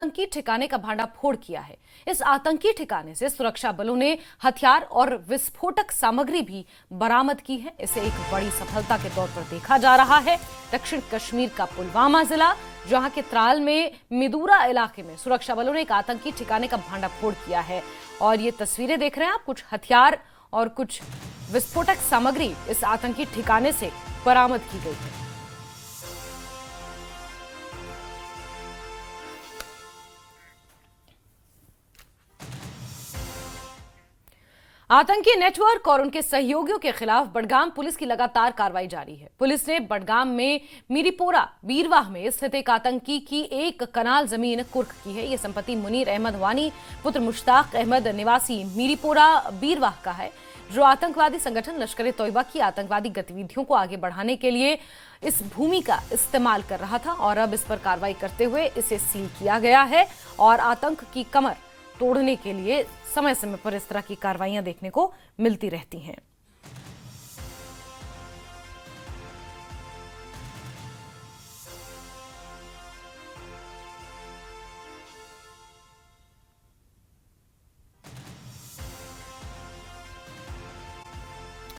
आतंकी ठिकाने का भांडाफोड़ किया है। इस आतंकी ठिकाने से सुरक्षा बलों ने हथियार और विस्फोटक सामग्री भी बरामद की है। इसे एक बड़ी सफलता के तौर पर देखा जा रहा है। दक्षिण कश्मीर का पुलवामा जिला, जहां के त्राल में मिदूरा इलाके में सुरक्षा बलों ने एक आतंकी ठिकाने का भांडाफोड़ किया है। और ये तस्वीरें देख रहे हैं आप, कुछ हथियार और कुछ विस्फोटक सामग्री इस आतंकी ठिकाने से बरामद की गई है। आतंकी नेटवर्क और उनके सहयोगियों के खिलाफ बडगाम पुलिस की लगातार कार्रवाई जारी है। पुलिस ने बडगाम में मीरीपोरा बीरवाह में स्थित एक आतंकी की एक कनाल जमीन कुर्क की है। यह संपत्ति मुनीर अहमद वानी पुत्र मुश्ताक अहमद निवासी मीरीपोरा बीरवाह का है, जो आतंकवादी संगठन लश्कर-ए-तोयबा की आतंकवादी गतिविधियों को आगे बढ़ाने के लिए इस भूमि का इस्तेमाल कर रहा था। और अब इस पर कार्रवाई करते हुए इसे सील किया गया है और आतंक की कमर तोड़ने के लिए समय समय पर इस तरह की कार्रवाइयां देखने को मिलती रहती हैं।